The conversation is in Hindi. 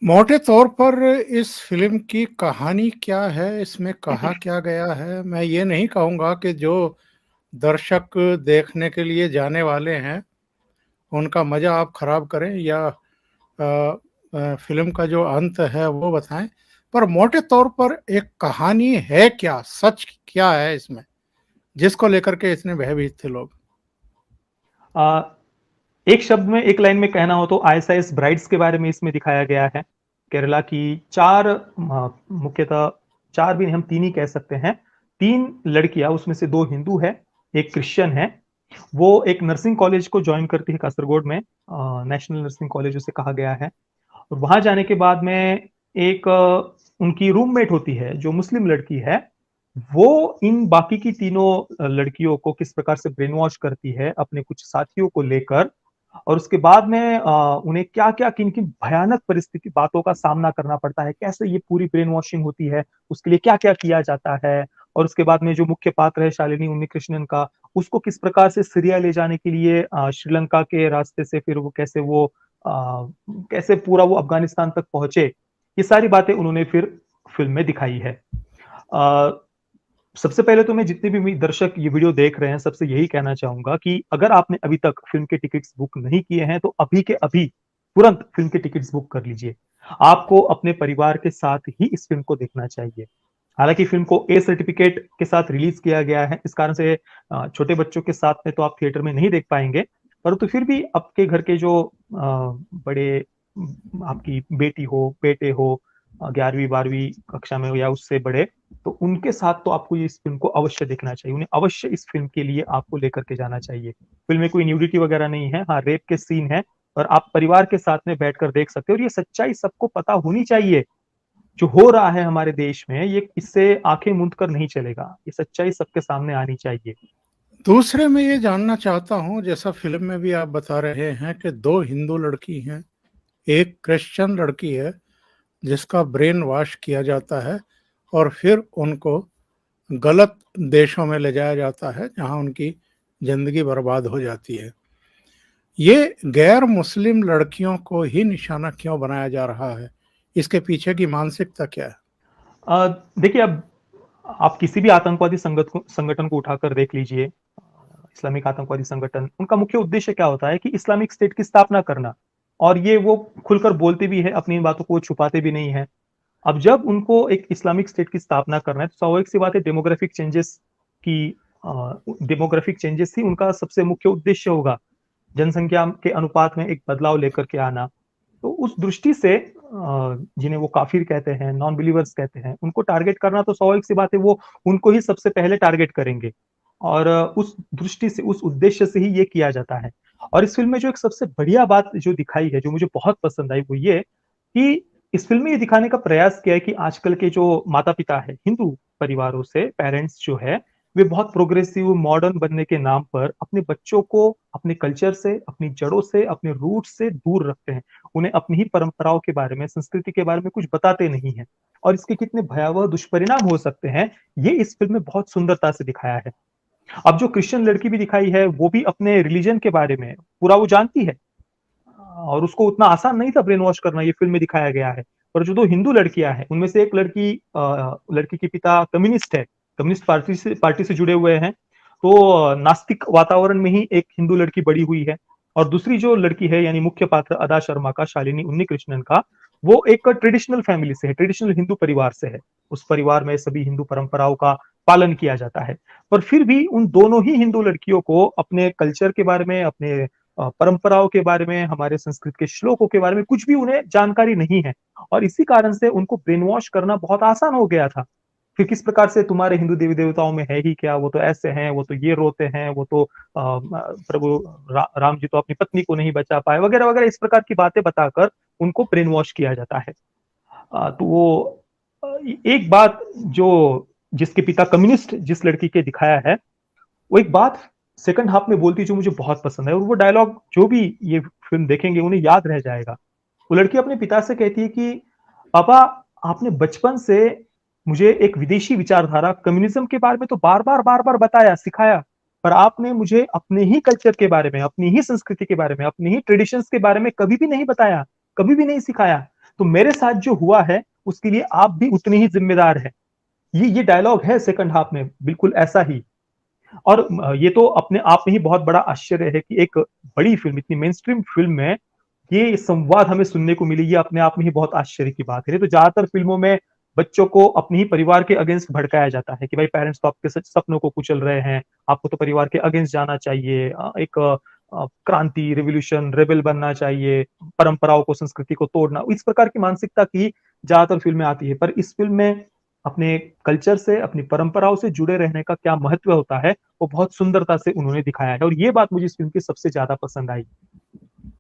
मोटे तौर पर इस फ़िल्म की कहानी क्या है? इसमें कहा क्या गया है? मैं ये नहीं कहूँगा कि जो दर्शक देखने के लिए जाने वाले हैं, उनका मज़ा आप ख़राब करें या फ़िल्म का जो अंत है वो बताएँ। पर मोटे तौर पर एक कहानी है क्या? सच क्या है इसमें? जिसको लेकर के इतने भयभीत थे लोग? अ, एक शब्द में, एक लाइन में कहना हो तो आईएसआईएस ब्राइड्स के बारे में इसमें दिखाया गया है। केरला की 4 मुख्यतः 4 भी नहीं, हम 3 ही कह सकते हैं। 3 लड़कियाँ, उसमें से 2 हिंदू हैं, 1 क्रिश्चियन है। वो एक नर्सिंग कॉलेज को जॉइन करती है कासरगोड में, नेशनल नर्सिंग कॉलेज उसे कहा गया है। और वहाँ जाने के बाद में एक उनकी रूममेट होती है, जो मुस्लिम लड़की है। वो इन बाकी की तीनों लड़कियों को किस प्रकार से ब्रेन वॉश करती है अपने कुछ साथियों को लेकर, और उसके बाद में उन्हें क्या-क्या, किन-किन भयानक परिस्थिति बातों का सामना करना पड़ता है, कैसे ये पूरी ब्रेन वॉशिंग होती है, उसके लिए क्या-क्या किया जाता है। और उसके बाद में जो मुख्य पात्र है शालिनी उन्नीकृष्णन का, उसको किस प्रकार से सीरिया ले जाने के लिए श्रीलंका के रास्ते से फिर वो कैसे पूरा वो अफ़गानिस्तान तक पहुँचे, ये सारी बातें उन्होंने फिर फ़िल्म में दिखाई है। अ, सबसे पहले तो मैं जितने भी दर्शक ये वीडियो देख रहे हैं, सबसे यही कहना चाहूँगा कि अगर आपने अभी तक फ़िल्म के टिकट्स बुक नहीं किए हैं, तो अभी के अभी तुरंत फ़िल्म के टिकट्स बुक कर लीजिए। आपको अपने परिवार के साथ ही इस फ़िल्म को देखना चाहिए। हालाँकि फ़िल्म को ए सर्टिफ़िकेट के साथ रिलीज़ किया गया है, इस कारण से छोटे बच्चों के साथ में तो आप थिएटर में नहीं देख पाएँगे, परंतु फिर भी आपके घर के जो बड़े आपकी बेटी हो, बेटे हो 11वीं-12वीं कक्षा में हो या उससे बड़े, तो उनके साथ तो आपको इस फ़िल्म को अवश्य देखना चाहिए। उन्हें अवश्य इस फ़िल्म के लिए आपको लेकर के जाना चाहिए। फ़िल्म में कोई न्यूडिटी वगैरह नहीं है, हाँ, रेप के सीन हैं और आप परिवार के साथ में बैठकर देख सकते हो और ये सच्चाई सबको पता होनी चाहिए। जो हो रहा है हमारे देश में, ये इससे आँखें मूंद कर नहीं चलेगा। ये सच्चाई सबके सामने आनी चाहिए। दूसरे मैं ये जानना चाहता हूँ, जैसा फ़िल्म में भी आप बता रहे हैं कि 2 हिंदू लड़की हैं, 1 क्रिश्चियन लड़की है, जिसका ब्रेन वॉश किया जाता है और फिर उनको गलत देशों में ले जाया जाता है, जहाँ उनकी ज़िंदगी बर्बाद हो जाती है। ये गैर मुस्लिम लड़कियों को ही निशाना क्यों बनाया जा रहा है? इसके पीछे की मानसिकता क्या है? अ, देखिए, अब आप किसी भी आतंकवादी संगठन को उठाकर देख लीजिए, इस्लामिक आतंकवादी संगठन, उनका मुख्य उद्देश्य क्या होता है कि इस्लामिक स्टेट की स्थापना करना। और ये वो खुलकर बोलते भी हैं, अपनी इन बातों को छुपाते भी नहीं हैं। अब जब उनको एक इस्लामिक स्टेट की स्थापना करना है, तो स्वाभाविक सी बात है, की डेमोग्राफिक चेंजेस ही उनका सबसे मुख्य उद्देश्य होगा। जनसंख्या के अनुपात में एक बदलाव लेकर के आना। तो उस दृष्टि से जिन्हें वो काफिर कहते हैं, नॉन बिलीवर्स कहते हैं, उनको टारगेट करना तो स्वाभाविक सी बात है, वो उनको ही सबसे पहले टारगेट करेंगे। और उस दृष्टि से, उस उद्देश्य से ही ये किया जाता है। और इस फ़िल्म में जो एक सबसे बढ़िया बात जो दिखाई है, जो मुझे बहुत पसंद आई, वो ये कि इस फ़िल्म में ये दिखाने का प्रयास किया है कि आजकल के जो माता-पिता हैं, हिंदू परिवारों से पेरेंट्स जो है, वे बहुत प्रोग्रेसिव, मॉडर्न बनने के नाम पर अपने बच्चों को अपने कल्चर से, अपनी जड़ों से, अपने रूट से दूर रखते हैं। उन्हें अपनी ही परंपराओं के बारे में, संस्कृति के बारे में कुछ बताते नहीं हैं। और इसके कितने भयावह दुष्परिणाम हो सकते हैं, ये इस फ़िल्म में बहुत सुंदरता से दिखाया है। अब जो क्रिश्चियन लड़की भी दिखाई है, वो भी अपने रिलीजन के बारे में पूरा वो जानती है। और उसको उतना आसान नहीं था ब्रेन वॉश करना, ये फ़िल्म में दिखाया गया है। पर जो 2 हिंदू लड़कियाँ हैं, उनमें से एक लड़की के पिता कम्युनिस्ट है, कम्युनिस्ट पार्टी से जुड़े हुए हैं। तो नास्तिक वातावरण में ही एक हिंदू लड़की बड़ी हुई है। और दूसरी जो लड़की है, यानी मुख्य पात्र अदा शर्मा का, शालिनी उन्नीकृष्णन का, वो एक ट्रेडिशनल फैमिली से है, ट्रेडिशनल हिंदू परिवार से है। उस परिवार में सभी हिंदू परंपराओं का पालन किया जाता है। पर फिर भी उन दोनों ही हिंदू लड़कियों को अपने कल्चर के बारे में, अपने परंपराओं के बारे में, हमारे संस्कृत के श्लोकों के बारे में कुछ भी उन्हें जानकारी नहीं है। और इसी कारण से उनको ब्रेन वॉश करना बहुत आसान हो गया था। फिर किस प्रकार से तुम्हारे हिंदू देवी देवताओं में है ही क्या, वो तो ऐसे हैं, वो तो ये रोते हैं, वो तो प्रभु राम जी तो अपनी पत्नी को नहीं बचा पाए, वगैरह वगैरह, इस प्रकार की बातें बताकर उनको ब्रेन वॉश किया जाता है। तो वो एक बात जो, जिसके पिता कम्युनिस्ट जिस लड़की के दिखाया है, वो एक बात सेकंड हाफ में बोलती है जो मुझे बहुत पसंद है, और वो डायलॉग जो भी ये फ़िल्म देखेंगे उन्हें याद रह जाएगा। वो लड़की अपने पिता से कहती है कि पापा, आपने बचपन से मुझे एक विदेशी विचारधारा कम्युनिज्म के बारे में तो बार-बार बताया, सिखाया, पर आपने मुझे अपने ही कल्चर के बारे में, अपनी ही संस्कृति के बारे में, अपनी ही ट्रेडिशंस के बारे में कभी भी नहीं बताया, कभी भी नहीं सिखाया। तो मेरे साथ जो हुआ है उसके लिए आप भी उतने ही जिम्मेदार हैं। ये डायलॉग है सेकंड हाफ में, बिल्कुल ऐसा ही। और ये तो अपने आप में ही बहुत बड़ा आश्चर्य है कि एक बड़ी फिल्म, इतनी मेन स्ट्रीम फिल्म में ये संवाद हमें सुनने को मिली। ये अपने आप में ही बहुत आश्चर्य की बात है। नहीं तो ज्यादातर फिल्मों में बच्चों को अपने ही परिवार के अगेंस्ट भड़काया जाता है कि भाई पेरेंट्स तो आपके सपनों को कुचल रहे हैं, आपको तो परिवार के अगेंस्ट जाना चाहिए, एक क्रांति, रिवोल्यूशन, रेबेल बनना चाहिए, परंपराओं को, संस्कृति को तोड़ना, इस प्रकार की मानसिकता की ज्यादातर फिल्में आती है। पर इस फिल्म में अपने कल्चर से, अपनी परंपराओं से जुड़े रहने का क्या महत्व होता है वो बहुत सुंदरता से उन्होंने दिखाया है, और ये बात मुझे इस फिल्म की सबसे ज्यादा पसंद आई।